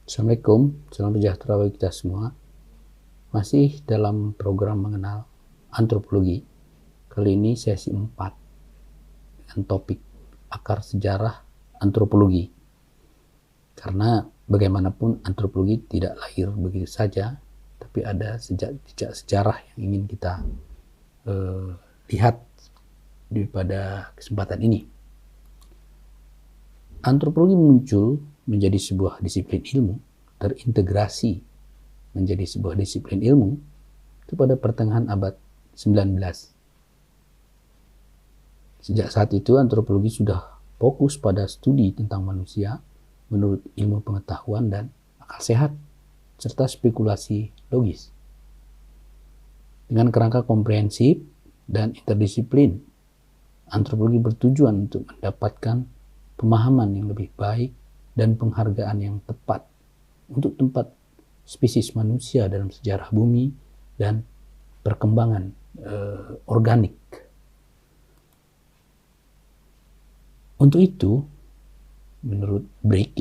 Assalamualaikum, salam sejahtera bagi kita semua. Masih dalam program mengenal antropologi. Kali ini sesi 4 dengan topik akar sejarah antropologi. Karena bagaimanapun antropologi tidak lahir begitu saja, tapi ada jejak sejarah yang ingin kita lihat pada kesempatan ini. Antropologi muncul menjadi sebuah disiplin ilmu, terintegrasi menjadi sebuah disiplin ilmu itu pada pertengahan abad 19. Sejak saat itu antropologi sudah fokus pada studi tentang manusia menurut ilmu pengetahuan dan akal sehat serta spekulasi logis. Dengan kerangka komprehensif dan interdisiplin, antropologi bertujuan untuk mendapatkan pemahaman yang lebih baik dan penghargaan yang tepat untuk tempat spesies manusia dalam sejarah bumi dan perkembangan organik. Untuk itu, menurut Brick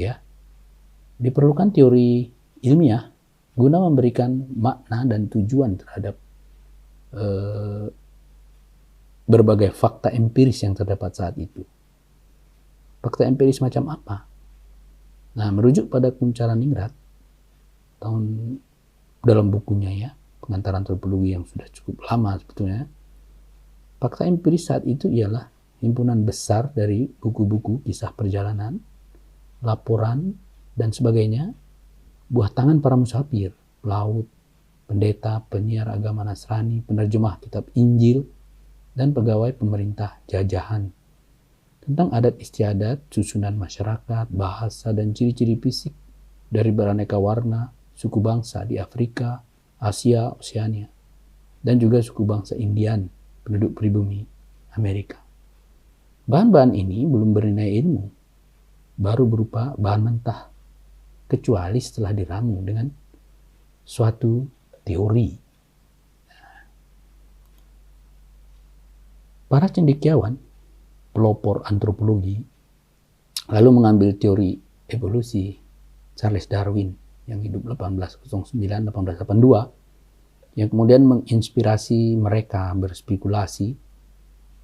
diperlukan teori ilmiah guna memberikan makna dan tujuan terhadap berbagai fakta empiris yang terdapat saat itu. Fakta empiris macam apa? Nah, merujuk pada Kunchara-Ningrat dalam bukunya Pengantar Antropologi yang sudah cukup lama sebetulnya. Fakta empiris saat itu ialah himpunan besar dari buku-buku kisah perjalanan, laporan, dan sebagainya, buah tangan para musafir, pelaut, pendeta, penyiar agama Nasrani, penerjemah kitab Injil, dan pegawai pemerintah jajahan tentang adat istiadat, susunan masyarakat, bahasa, dan ciri-ciri fisik dari beraneka warna suku bangsa di Afrika, Asia, Oseania, dan juga suku bangsa Indian, penduduk pribumi Amerika. Bahan-bahan ini belum bernilai ilmu, baru berupa bahan mentah, kecuali setelah diramu dengan suatu teori. Para cendekiawan pelopor antropologi lalu mengambil teori evolusi Charles Darwin yang hidup 1809-1882 yang kemudian menginspirasi mereka berspekulasi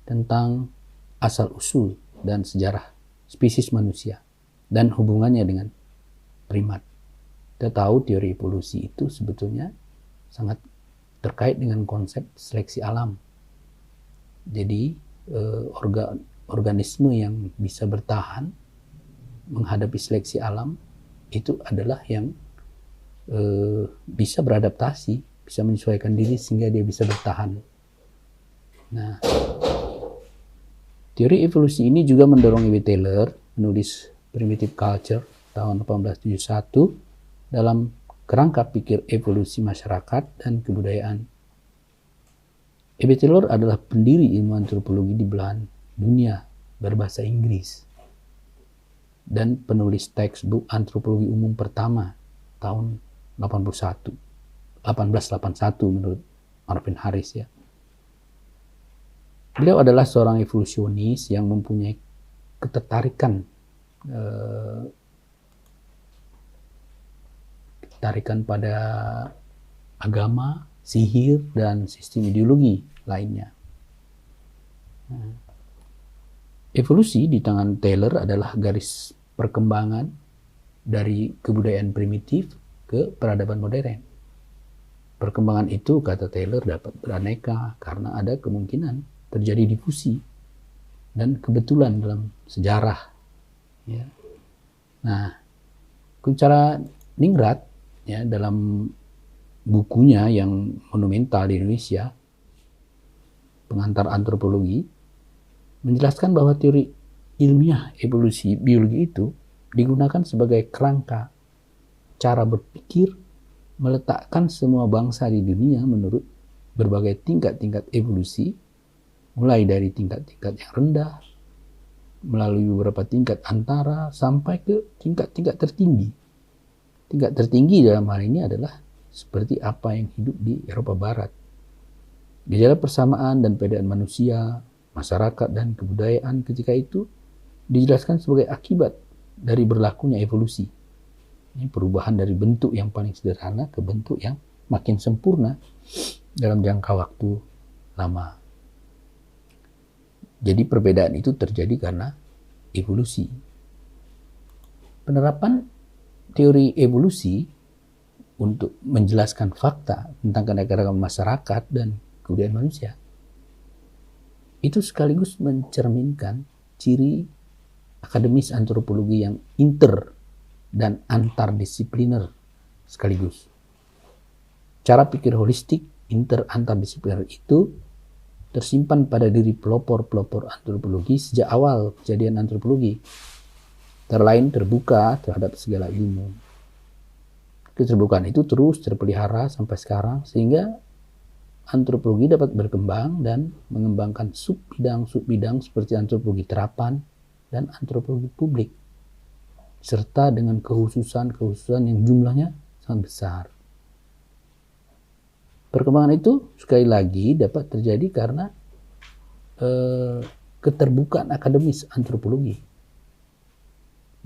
tentang asal-usul dan sejarah spesies manusia dan hubungannya dengan primat. Kita tahu teori evolusi itu sebetulnya sangat terkait dengan konsep seleksi alam. Jadi organisme yang bisa bertahan menghadapi seleksi alam itu adalah yang bisa beradaptasi, bisa menyesuaikan diri sehingga dia bisa bertahan. Nah, teori evolusi ini juga mendorong E.W. Taylor menulis Primitive Culture tahun 1871 dalam kerangka pikir evolusi masyarakat dan kebudayaan. E.W. Taylor adalah pendiri ilmu antropologi di belahan dunia berbahasa Inggris dan penulis textbook antropologi umum pertama tahun 1881 menurut Marvin Harris Beliau adalah seorang evolusionis yang mempunyai ketertarikan pada agama, sihir, dan sistem ideologi lainnya. Evolusi di tangan Taylor adalah garis perkembangan dari kebudayaan primitif ke peradaban modern. Perkembangan itu, kata Taylor, dapat beraneka karena ada kemungkinan terjadi difusi dan kebetulan dalam sejarah. Nah, Kunchara-Ningrat dalam bukunya yang monumental di Indonesia, Pengantar Antropologi, menjelaskan bahwa teori ilmiah evolusi biologi itu digunakan sebagai kerangka cara berpikir meletakkan semua bangsa di dunia menurut berbagai tingkat-tingkat evolusi, mulai dari tingkat-tingkat yang rendah, melalui beberapa tingkat antara, sampai ke tingkat-tingkat tertinggi. Tingkat tertinggi dalam hal ini adalah seperti apa yang hidup di Eropa Barat. Gejala persamaan dan perbedaan manusia, masyarakat, dan kebudayaan ketika itu dijelaskan sebagai akibat dari berlakunya evolusi. Ini perubahan dari bentuk yang paling sederhana ke bentuk yang makin sempurna dalam jangka waktu lama. Jadi perbedaan itu terjadi karena evolusi. Penerapan teori evolusi untuk menjelaskan fakta tentang keanekaragaman masyarakat dan kebudayaan manusia itu sekaligus mencerminkan ciri akademis antropologi yang inter dan antardisipliner sekaligus. Cara pikir holistik inter-antardisipliner itu tersimpan pada diri pelopor-pelopor antropologi sejak awal kejadian antropologi. Terlain terbuka terhadap segala ilmu. Keterbukaan itu terus terpelihara sampai sekarang sehingga antropologi dapat berkembang dan mengembangkan sub-bidang seperti antropologi terapan dan antropologi publik serta dengan kekhususan yang jumlahnya sangat besar. Perkembangan itu sekali lagi dapat terjadi karena keterbukaan akademis antropologi.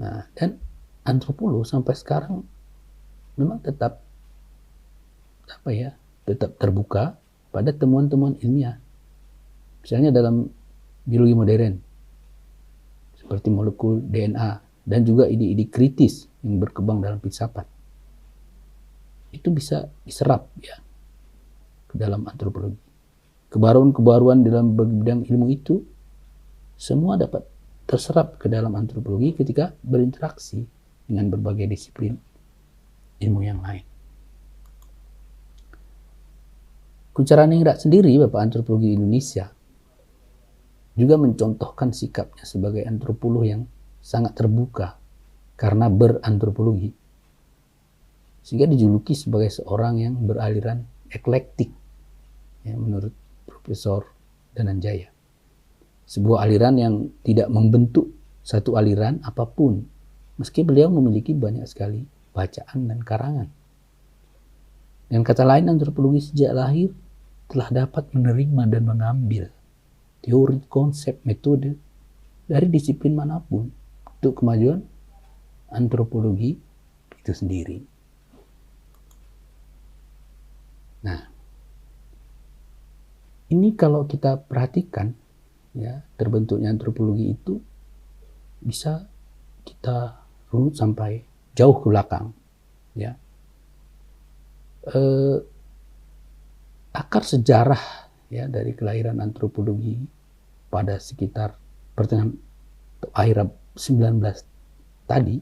Nah, dan antropolog sampai sekarang memang tetap terbuka pada temuan-temuan ilmiah. Misalnya dalam biologi modern seperti molekul DNA dan juga ide-ide kritis yang berkembang dalam filsafat. Itu bisa diserap ya ke dalam antropologi. Kebaruan-kebaruan dalam bidang ilmu itu semua dapat terserap ke dalam antropologi ketika berinteraksi dengan berbagai disiplin ilmu yang lain. Kuncaraningrat sendiri, Bapak Antropologi Indonesia, juga mencontohkan sikapnya sebagai antropolog yang sangat terbuka karena berantropologi, sehingga dijuluki sebagai seorang yang beraliran eklektik, ya, menurut Profesor Dananjaya. Sebuah aliran yang tidak membentuk satu aliran apapun, meski beliau memiliki banyak sekali bacaan dan karangan. Dengan kata lain, antropologi sejak lahir telah dapat menerima dan mengambil teori, konsep, metode dari disiplin manapun untuk kemajuan antropologi itu sendiri. Nah, ini kalau kita perhatikan, ya, terbentuknya antropologi itu bisa kita runut sampai jauh ke belakang, ya. Akar sejarah, ya, dari kelahiran antropologi pada sekitar pertengahan akhir 19 tadi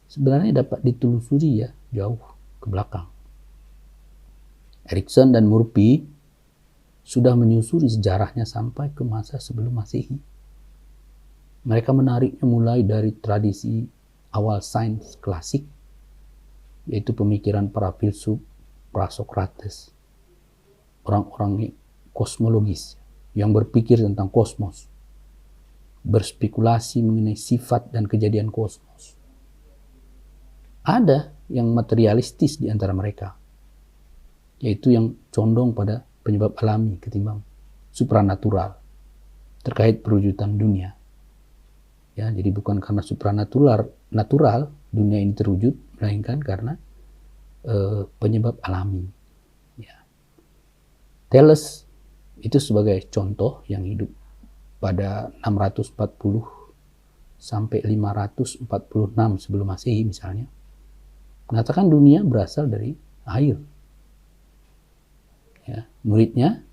sebenarnya dapat ditelusuri ya jauh ke belakang. Erikson dan Murphy sudah menyusuri sejarahnya sampai ke masa sebelum Masehi. Mereka menariknya mulai dari tradisi awal sains klasik, yaitu pemikiran para filsuf pra-Sokrates, orang-orang kosmologis yang berpikir tentang kosmos, berspekulasi mengenai sifat dan kejadian kosmos. Ada yang materialistis di antara mereka, yaitu yang condong pada penyebab alami ketimbang supranatural terkait perwujudan dunia. Ya, jadi bukan karena supranatural dunia ini terwujud, melainkan karena penyebab alami. Ya. Thales itu sebagai contoh yang hidup pada 640 sampai 546 sebelum Masehi misalnya, mengatakan dunia berasal dari air. Ya, muridnya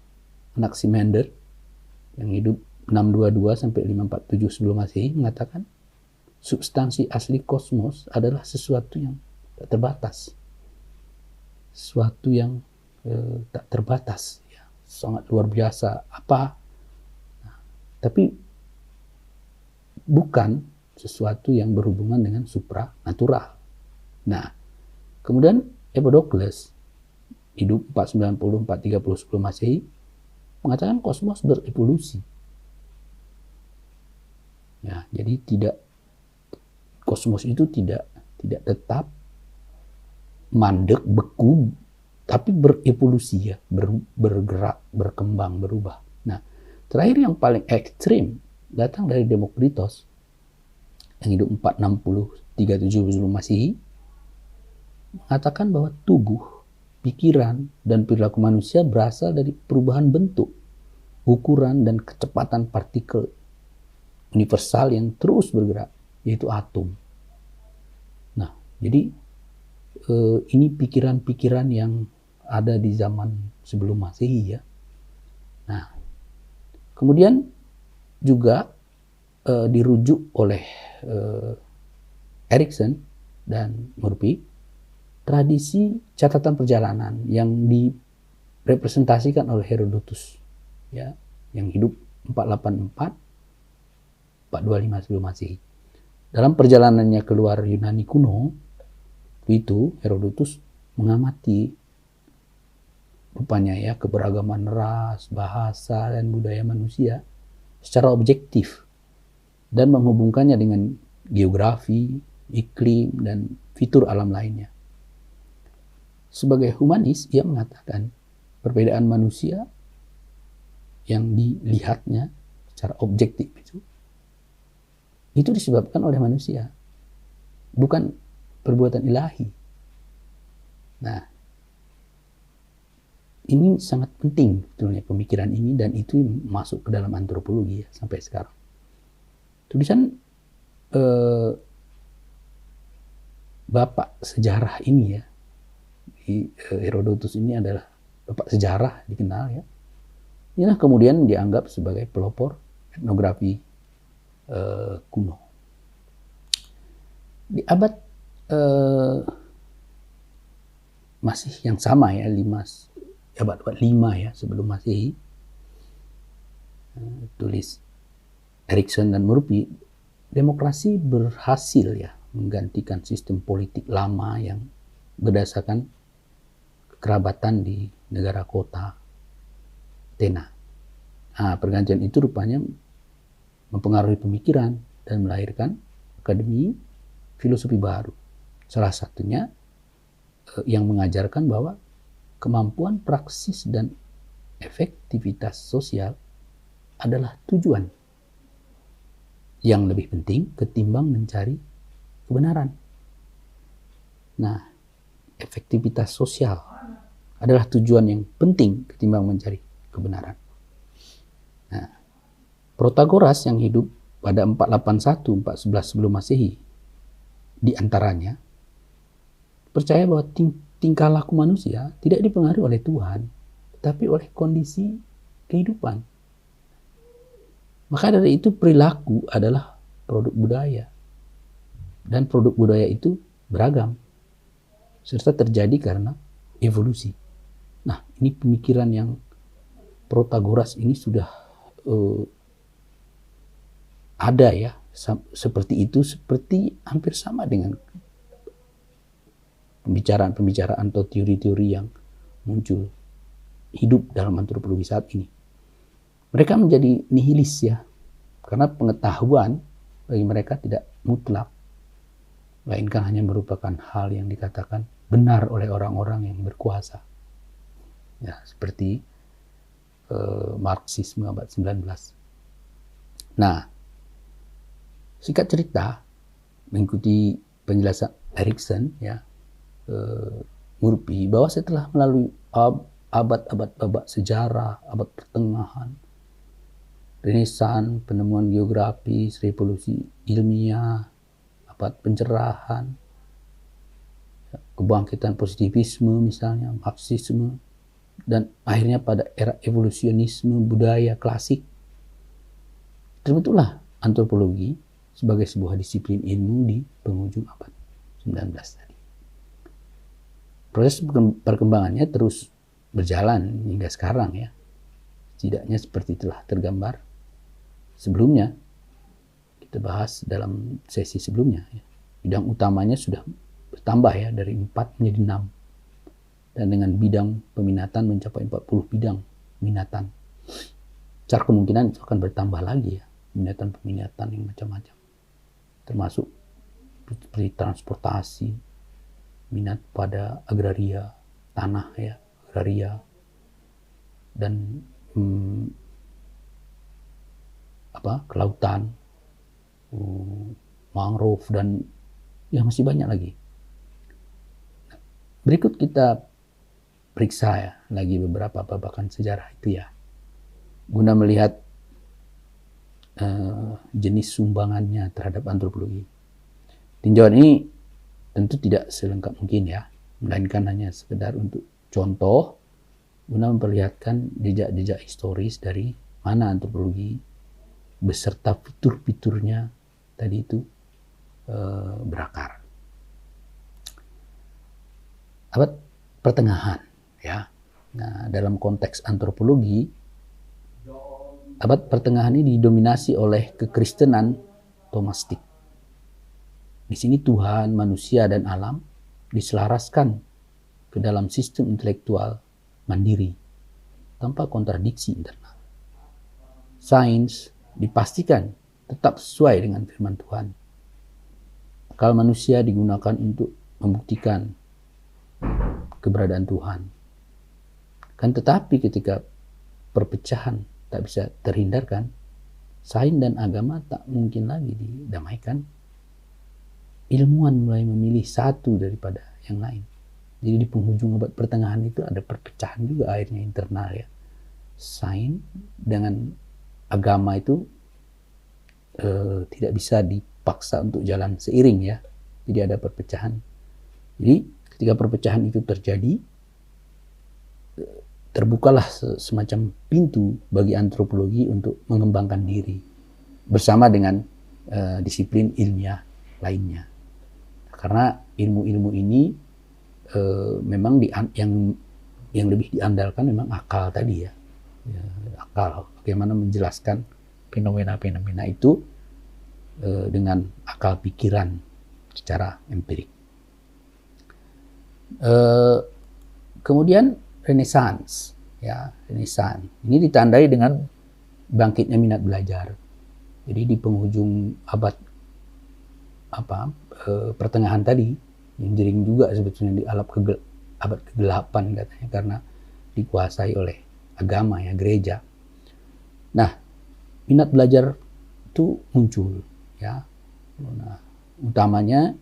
Anaximander yang hidup 622 sampai 547 sebelum Masehi mengatakan substansi asli kosmos adalah sesuatu yang tak terbatas, sesuatu yang tak terbatas, ya, sangat luar biasa apa, tapi bukan sesuatu yang berhubungan dengan supranatural. Nah, kemudian Empedokles hidup 490-430 sebelum Masehi mengatakan kosmos berevolusi. Ya, jadi kosmos itu tidak tetap mandek, beku, tapi berevolusi, ya, bergerak, berkembang, berubah. Nah, terakhir yang paling ekstrim datang dari Demokritos yang hidup 460-37 sebelum Masehi, mengatakan bahwa tubuh, pikiran, dan perilaku manusia berasal dari perubahan bentuk, ukuran, dan kecepatan partikel universal yang terus bergerak, yaitu atom. Nah, jadi ini pikiran-pikiran yang ada di zaman sebelum Masehi ya. Nah, kemudian juga dirujuk oleh Erikson dan Murphy tradisi catatan perjalanan yang direpresentasikan oleh Herodotus ya, yang hidup 484 425 sebelum Masehi. Dalam perjalanannya keluar Yunani kuno itu Herodotus mengamati rupanya ya keberagaman ras, bahasa, dan budaya manusia secara objektif dan menghubungkannya dengan geografi, iklim, dan fitur alam lainnya. Sebagai humanis, ia mengatakan perbedaan manusia yang dilihatnya secara objektif itu disebabkan oleh manusia, bukan perbuatan ilahi. Nah, ini sangat penting sebetulnya pemikiran ini, dan itu masuk ke dalam antropologi ya, sampai sekarang. Tulisan bapak sejarah ini ya, Herodotus ini adalah bapak sejarah dikenal ya. Inilah kemudian dianggap sebagai pelopor etnografi kuno. Di abad masih yang sama ya, abad 5 ya sebelum Masehi, tulis Erikson dan Murphy, demokrasi berhasil ya menggantikan sistem politik lama yang berdasarkan kekerabatan di negara kota Athena. Nah, pergantian itu rupanya mempengaruhi pemikiran dan melahirkan akademi filosofi baru. Salah satunya yang mengajarkan bahwa kemampuan praksis dan efektivitas sosial adalah tujuan yang lebih penting ketimbang mencari kebenaran. Nah, efektivitas sosial adalah tujuan yang penting ketimbang mencari kebenaran. Nah, Protagoras yang hidup pada 481-411 sebelum Masehi di antaranya percaya bahwa tingkah laku manusia tidak dipengaruhi oleh Tuhan, tetapi oleh kondisi kehidupan. Maka dari itu perilaku adalah produk budaya, dan produk budaya itu beragam serta terjadi karena evolusi. Nah, ini pemikiran yang Protagoras ini sudah ada ya, seperti itu, seperti hampir sama dengan pembicaraan atau teori-teori yang muncul hidup dalam antropologi saat ini. Mereka menjadi nihilis ya, karena pengetahuan bagi mereka tidak mutlak, melainkan hanya merupakan hal yang dikatakan benar oleh orang-orang yang berkuasa. Ya, seperti Marxisme abad 19. Nah, singkat cerita, mengikuti penjelasan Erikson ya, Murphy, bahwa setelah melalui abad-abad babak sejarah, abad pertengahan, Renesan, penemuan geografis, revolusi ilmiah, abad pencerahan, kebangkitan positivisme misalnya, Marxisme, dan akhirnya pada era evolusionisme budaya klasik, terbentuklah antropologi sebagai sebuah disiplin ilmu di penghujung abad 19 tadi. Proses perkembangannya terus berjalan hingga sekarang ya. Setidaknya seperti telah tergambar sebelumnya, kita bahas dalam sesi sebelumnya ya. Bidang utamanya sudah bertambah ya, dari 4 menjadi 6. Dan dengan bidang peminatan mencapai 40 bidang peminatan. Secara kemungkinan itu akan bertambah lagi ya, peminatan yang macam-macam. Termasuk seperti transportasi, minat pada agraria, tanah ya, agraria, dan kelautan, mangrove, dan ya masih banyak lagi. Berikut kita periksa ya lagi beberapa babakan sejarah itu ya, guna melihat jenis sumbangannya terhadap antropologi. Tinjauan ini tentu tidak selengkap mungkin ya, melainkan hanya sekedar untuk contoh guna memperlihatkan jejak-jejak historis dari mana antropologi beserta fitur-fiturnya tadi itu berakar. Abad pertengahan ya. Nah, dalam konteks antropologi, abad pertengahan ini didominasi oleh kekristenan Thomistik. Di sini Tuhan, manusia, dan alam diselaraskan ke dalam sistem intelektual mandiri tanpa kontradiksi internal. Sains dipastikan tetap sesuai dengan firman Tuhan. Akal manusia digunakan untuk membuktikan keberadaan Tuhan. Kan tetapi ketika perpecahan tak bisa terhindarkan, sains dan agama tak mungkin lagi didamaikan. Ilmuwan mulai memilih satu daripada yang lain. Jadi di penghujung abad pertengahan itu ada perpecahan juga akhirnya internal ya. Sains dengan agama itu tidak bisa dipaksa untuk jalan seiring ya. Jadi ada perpecahan. Jadi ketika perpecahan itu terjadi, terbukalah semacam pintu bagi antropologi untuk mengembangkan diri bersama dengan disiplin ilmiah lainnya. Karena ilmu-ilmu ini memang yang lebih diandalkan memang akal tadi ya. Akal, bagaimana menjelaskan fenomena-fenomena itu dengan akal pikiran secara empirik. Kemudian Renaissance ya, Renaissance ini ditandai dengan bangkitnya minat belajar. Jadi di penghujung abad pertengahan tadi, yang jering juga sebetulnya di abad ke-8 katanya, karena dikuasai oleh agama ya, gereja. Nah, minat belajar itu muncul ya. Nah, utamanya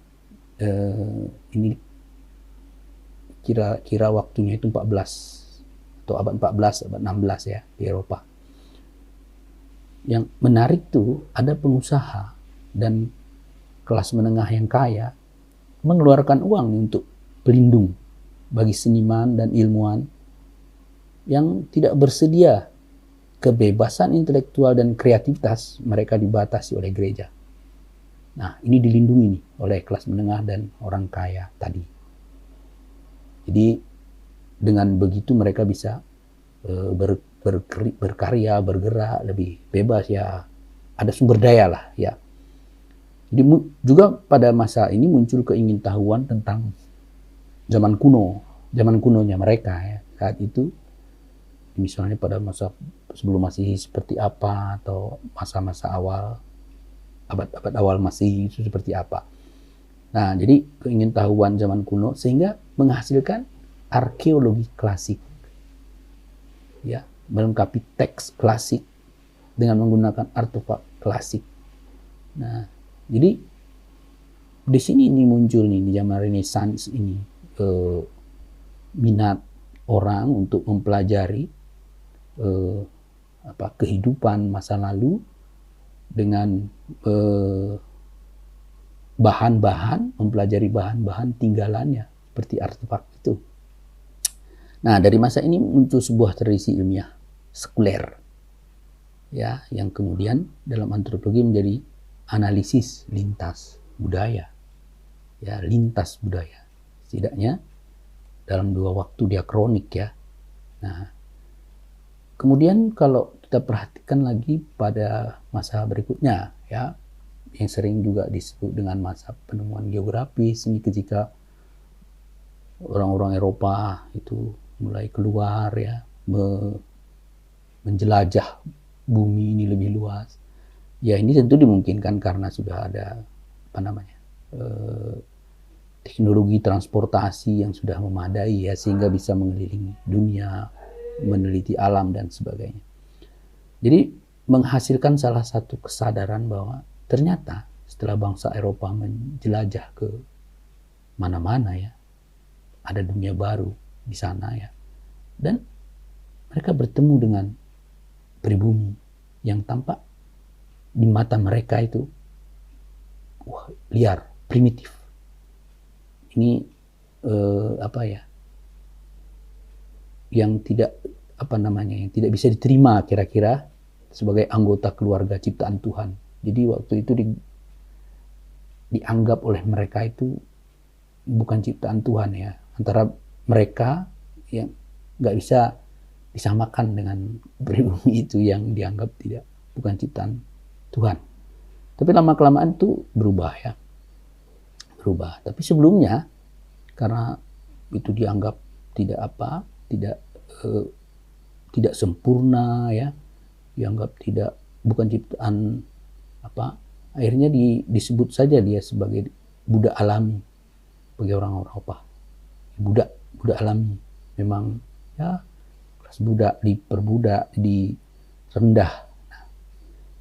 ini kira waktunya itu 14 atau abad 14, abad 16 ya di Eropa. Yang menarik tuh ada pengusaha dan kelas menengah yang kaya mengeluarkan uang untuk pelindung bagi seniman dan ilmuwan yang tidak bersedia. Kebebasan intelektual dan kreativitas mereka dibatasi oleh gereja. Nah, ini dilindungi nih oleh kelas menengah dan orang kaya tadi. Jadi dengan begitu mereka bisa berkarya, bergerak lebih bebas ya, ada sumber daya lah ya. Jadi juga pada masa ini muncul keingintahuan tentang zaman kunonya mereka ya. Saat itu misalnya pada masa sebelum Masehi seperti apa, atau masa-masa awal, abad-abad awal Masehi itu seperti apa. Nah, jadi keingintahuan zaman kuno sehingga menghasilkan arkeologi klasik. Ya, melengkapi teks klasik dengan menggunakan artefak klasik. Nah, jadi di sini ini muncul nih di zaman Renaissance ini minat orang untuk mempelajari kehidupan masa lalu dengan mempelajari bahan-bahan tinggalannya seperti artefak itu. Nah, dari masa ini muncul sebuah tradisi ilmiah sekuler ya, yang kemudian dalam antropologi menjadi analisis lintas budaya. Ya, lintas budaya. Setidaknya dalam 2 waktu diakronik ya. Nah, kemudian kalau kita perhatikan lagi pada masa berikutnya ya, yang sering juga disebut dengan masa penemuan geografis, ini ketika orang-orang Eropa itu mulai keluar ya, menjelajah bumi ini lebih luas. Ya, ini tentu dimungkinkan karena sudah ada teknologi transportasi yang sudah memadai ya, sehingga bisa mengelilingi dunia, meneliti alam dan sebagainya. Jadi menghasilkan salah satu kesadaran bahwa ternyata setelah bangsa Eropa menjelajah ke mana-mana ya, ada dunia baru di sana ya. Dan mereka bertemu dengan pribumi yang tampak di mata mereka itu liar, primitif. Ini apa ya? Yang tidak yang tidak bisa diterima kira-kira sebagai anggota keluarga ciptaan Tuhan. Jadi waktu itu dianggap oleh mereka itu bukan ciptaan Tuhan ya. Antara mereka yang nggak bisa disamakan dengan pribumi itu yang dianggap bukan ciptaan Tuhan. Tapi lama-kelamaan itu berubah ya. Berubah. Tapi sebelumnya karena itu dianggap tidak sempurna ya, dianggap bukan ciptaan akhirnya disebut saja dia sebagai budak alami bagi orang Eropa. Budak alami memang ya, kelas budak, diperbudak, direndah. Nah,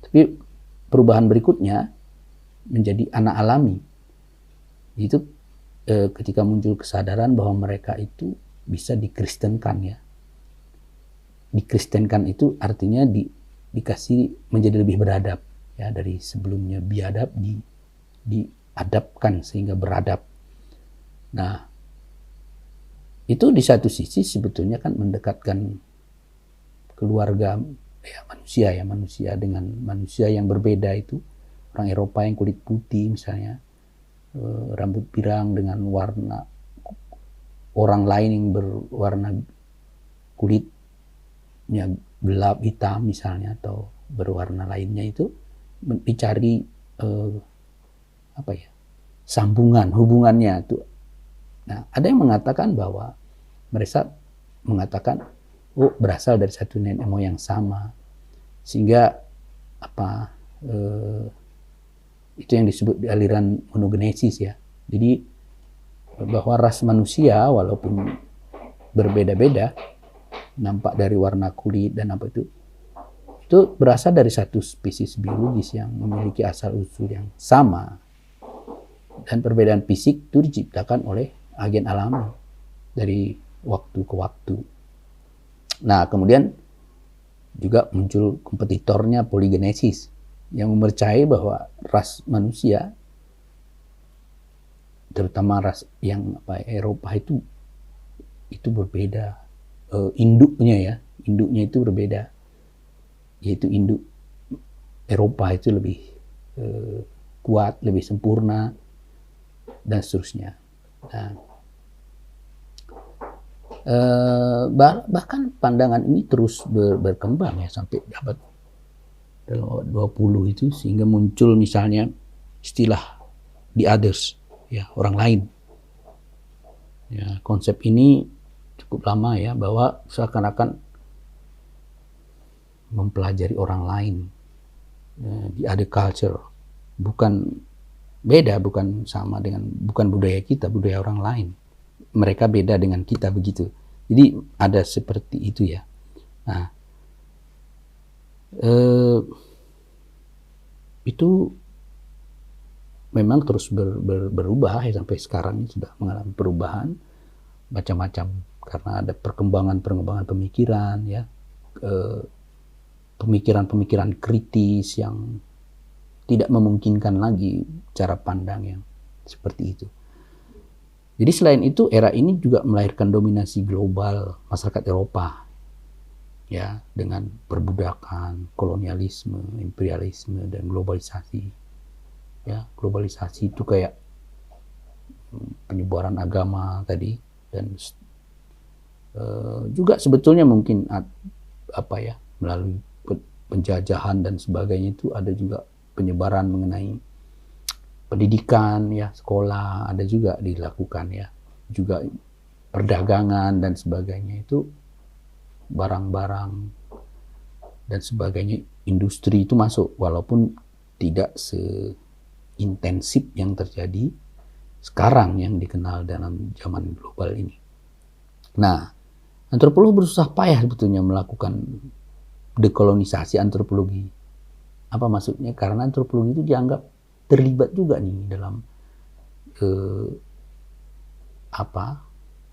tapi perubahan berikutnya menjadi anak alami. Itu ketika muncul kesadaran bahwa mereka itu bisa dikristenkan ya. Dikristenkan itu artinya dikasih menjadi lebih beradab ya, dari sebelumnya biadab diadabkan sehingga beradab. Nah, itu di satu sisi sebetulnya kan mendekatkan keluarga ya, manusia dengan manusia yang berbeda itu, orang Eropa yang kulit putih misalnya, rambut pirang dengan warna orang lain yang berwarna kulitnya gelap hitam misalnya, atau berwarna lainnya, itu dicari sambungan hubungannya itu. Nah, ada yang mengatakan bahwa mereka mengatakan berasal dari satu nenek moyang sama, sehingga itu yang disebut di aliran monogenesis ya. Jadi bahwa ras manusia walaupun berbeda-beda, nampak dari warna kulit dan itu berasal dari satu spesies biologis yang memiliki asal usul yang sama, dan perbedaan fisik itu diciptakan oleh agen alami dari waktu ke waktu. Nah, kemudian juga muncul kompetitornya poligenesis yang mempercayai bahwa ras manusia, terutama ras yang Eropa itu berbeda, induknya itu berbeda, yaitu induk Eropa itu lebih kuat, lebih sempurna dan seterusnya. Nah, bahkan pandangan ini terus berkembang ya sampai abad 20 itu, sehingga muncul misalnya istilah the others ya, orang lain ya. Konsep ini cukup lama ya, bahwa seakan-akan mempelajari orang lain ya, the other culture, bukan sama dengan, bukan budaya kita, budaya orang lain, mereka beda dengan kita, begitu. Jadi ada seperti itu ya. Nah, itu memang terus berubah ya, sampai sekarang sudah mengalami perubahan macam-macam karena ada perkembangan pemikiran ya, pemikiran kritis yang tidak memungkinkan lagi cara pandang yang seperti itu. Jadi selain itu, era ini juga melahirkan dominasi global masyarakat Eropa ya, dengan perbudakan, kolonialisme, imperialisme, dan globalisasi. Ya, globalisasi itu kayak penyebaran agama tadi, dan juga sebetulnya mungkin melalui penjajahan dan sebagainya, itu ada juga penyebaran mengenai pendidikan ya, sekolah ada juga dilakukan ya, juga perdagangan dan sebagainya, itu barang-barang dan sebagainya, industri itu masuk, walaupun tidak seintensif yang terjadi sekarang yang dikenal dalam zaman global ini. Nah, antropolog bersusah payah sebetulnya melakukan dekolonisasi antropologi. Apa maksudnya? Karena antropologi itu dianggap terlibat juga nih dalam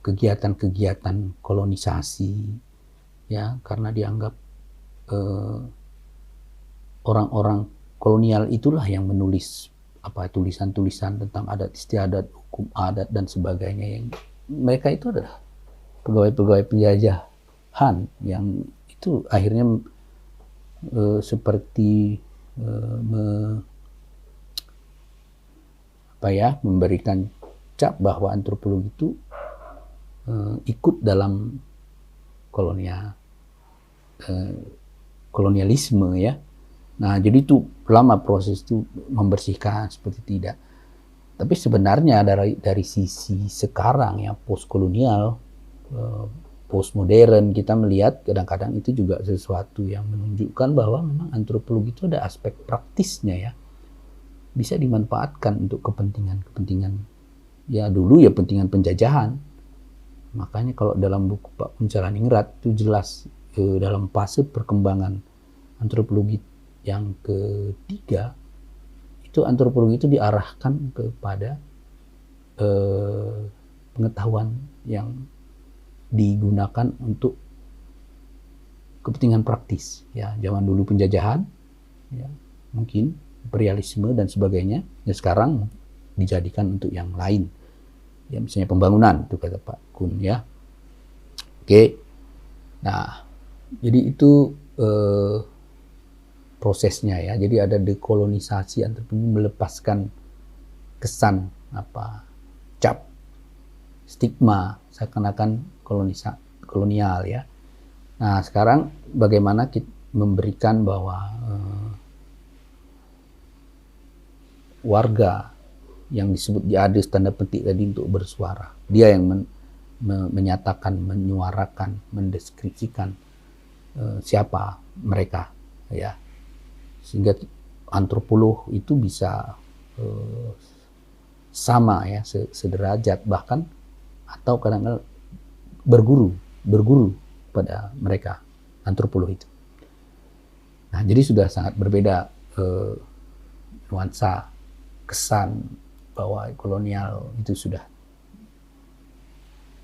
kegiatan-kegiatan kolonisasi, ya, karena dianggap orang-orang kolonial itulah yang menulis tulisan-tulisan tentang adat istiadat, hukum adat dan sebagainya, yang mereka itu adalah pegawai-pegawai penjajahan yang itu akhirnya seperti memberikan cap bahwa antropologi itu ikut dalam kolonialisme, ya. Nah, jadi itu lama proses itu membersihkan seperti tidak. Tapi sebenarnya dari sisi sekarang, ya, postkolonial, postmodern, kita melihat kadang-kadang itu juga sesuatu yang menunjukkan bahwa memang antropologi itu ada aspek praktisnya, ya, bisa dimanfaatkan untuk kepentingan ya dulu ya kepentingan penjajahan. Makanya kalau dalam buku Pak Puncalaningrat itu jelas dalam fase perkembangan antropologi yang ketiga itu antropologi itu diarahkan kepada pengetahuan yang digunakan untuk kepentingan praktis, ya. Zaman dulu penjajahan, ya, mungkin imperialisme dan sebagainya, ya, sekarang dijadikan untuk yang lain, ya, misalnya pembangunan, itu kata Pak Kun, ya. Oke, nah jadi itu prosesnya, ya. Jadi ada dekolonisasi, antropologi melepaskan kesan cap stigma seakan-akan kolonial, ya. Nah, sekarang bagaimana kita memberikan bahwa warga yang disebut di ADES tanda petik tadi untuk bersuara, dia yang menyatakan, menyuarakan, mendeskripsikan siapa mereka, ya, sehingga antropolog itu bisa sama, ya, sederajat bahkan, atau kadang-kadang berguru pada mereka antropolog itu. Nah, jadi sudah sangat berbeda nuansa kesan bahwa kolonial itu sudah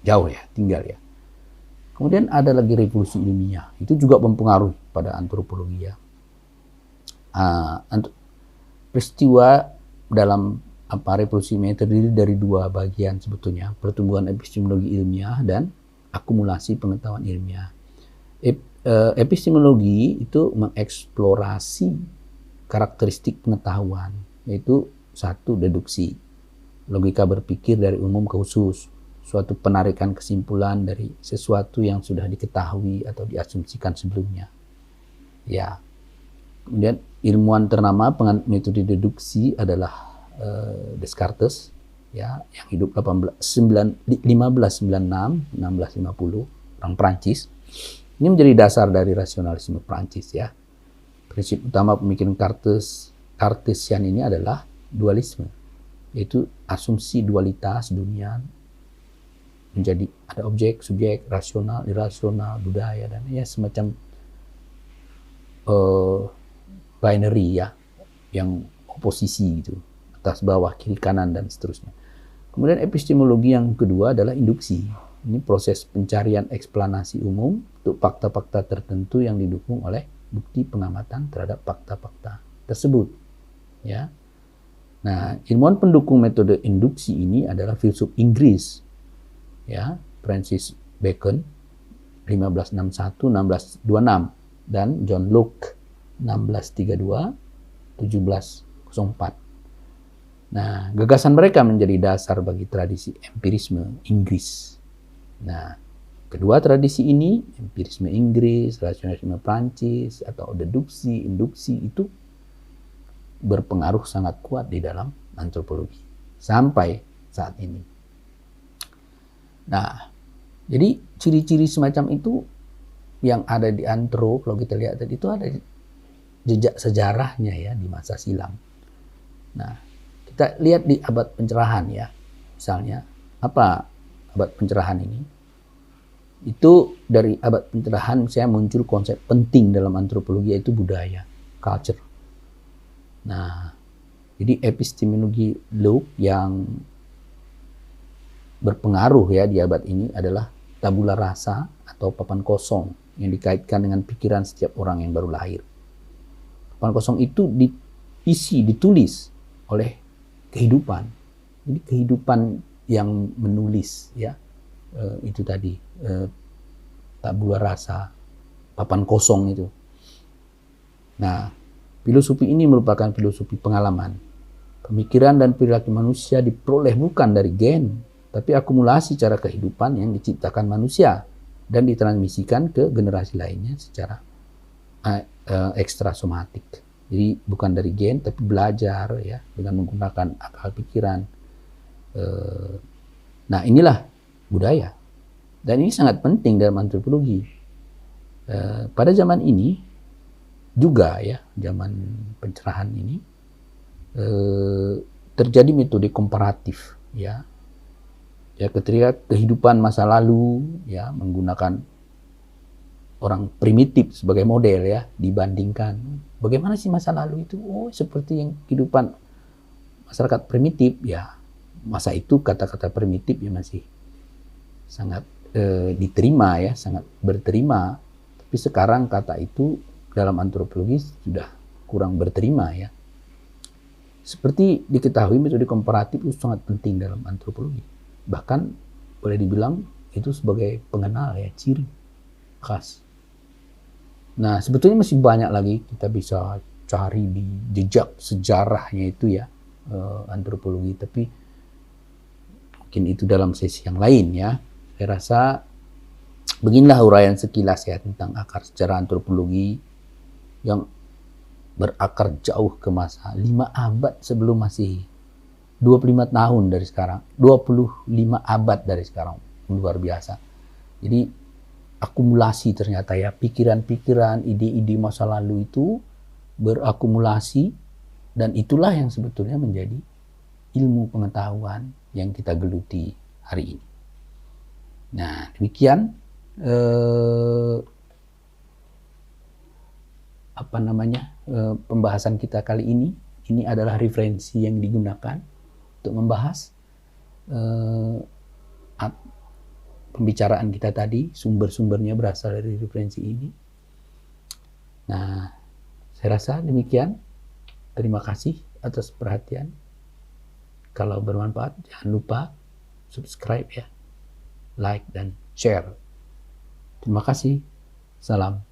jauh, ya, tinggal, ya. Kemudian ada lagi revolusi ilmiah, itu juga mempengaruhi pada antropologi, ya. Peristiwa dalam revolusi ilmiah terdiri dari dua bagian sebetulnya, pertumbuhan epistemologi ilmiah dan akumulasi pengetahuan ilmiah. Epistemologi itu mengeksplorasi karakteristik pengetahuan, yaitu satu, deduksi, logika berpikir dari umum ke khusus, suatu penarikan kesimpulan dari sesuatu yang sudah diketahui atau diasumsikan sebelumnya, ya. Kemudian ilmuwan ternama penganut metode deduksi adalah Descartes, ya, yang hidup 1596-1650, orang Prancis. Ini menjadi dasar dari rasionalisme Prancis, ya. Prinsip utama pemikiran Cartesian ini adalah dualisme, yaitu asumsi dualitas dunia menjadi ada objek, subjek, rasional, irasional, budaya, dan ya semacam binary, ya, yang oposisi gitu, atas bawah, kiri kanan dan seterusnya. Kemudian epistemologi yang kedua adalah induksi. Ini proses pencarian eksplanasi umum untuk fakta-fakta tertentu yang didukung oleh bukti pengamatan terhadap fakta-fakta tersebut, ya. Nah, ilmuwan pendukung metode induksi ini adalah filsuf Inggris, ya, Francis Bacon 1561-1626 dan John Locke 1632-1704. Nah, gagasan mereka menjadi dasar bagi tradisi empirisme Inggris. Nah, kedua tradisi ini, empirisme Inggris, rasionalisme Prancis, atau deduksi, induksi, itu berpengaruh sangat kuat di dalam antropologi sampai saat ini. Nah, jadi ciri-ciri semacam itu yang ada di antro, kalau kita lihat tadi, itu ada jejak sejarahnya, ya, di masa silam. Nah, kita lihat di abad pencerahan, ya. Misalnya, apa abad pencerahan ini? Itu dari abad pencerahan saya muncul konsep penting dalam antropologi, yaitu budaya, culture. Nah, jadi epistemologi Locke yang berpengaruh ya di abad ini adalah tabula rasa atau papan kosong yang dikaitkan dengan pikiran setiap orang yang baru lahir. Papan kosong itu ditulis oleh kehidupan. Jadi kehidupan yang menulis ya, itu tadi tabula rasa, papan kosong itu. Nah, filosofi ini merupakan filosofi pengalaman. Pemikiran dan perilaku manusia diperoleh bukan dari gen, tapi akumulasi cara kehidupan yang diciptakan manusia dan ditransmisikan ke generasi lainnya secara ekstrasomatik. Jadi bukan dari gen, tapi belajar ya dengan menggunakan akal pikiran. Nah, inilah budaya. Dan ini sangat penting dalam antropologi. Pada zaman ini juga ya, zaman pencerahan ini terjadi metode komparatif ya. Ya, ketika kehidupan masa lalu ya menggunakan orang primitif sebagai model ya, dibandingkan bagaimana sih masa lalu itu, oh seperti yang kehidupan masyarakat primitif ya. Masa itu kata-kata primitif ya masih sangat diterima ya, sangat berterima. Tapi sekarang kata itu dalam antropologi sudah kurang berterima ya. Seperti diketahui metode komparatif itu sangat penting dalam antropologi. Bahkan boleh dibilang itu sebagai pengenal ya, ciri khas. Nah, sebetulnya masih banyak lagi kita bisa cari di jejak sejarahnya itu ya, antropologi. Tapi mungkin itu dalam sesi yang lain ya. Saya rasa beginilah uraian sekilas ya tentang akar sejarah antropologi yang berakar jauh ke masa 5 abad sebelum Masehi. 25 tahun dari sekarang, 25 abad dari sekarang. Luar biasa. Jadi akumulasi ternyata ya, pikiran-pikiran, ide-ide masa lalu itu berakumulasi, dan itulah yang sebetulnya menjadi ilmu pengetahuan yang kita geluti hari ini. Nah, demikian pembahasan kita kali ini. Ini adalah referensi yang digunakan untuk membahas pembicaraan kita tadi. Sumber-sumbernya berasal dari referensi ini. Nah, saya rasa demikian. Terima kasih atas perhatian. Kalau bermanfaat, jangan lupa subscribe ya, like dan share. Terima kasih. Salam.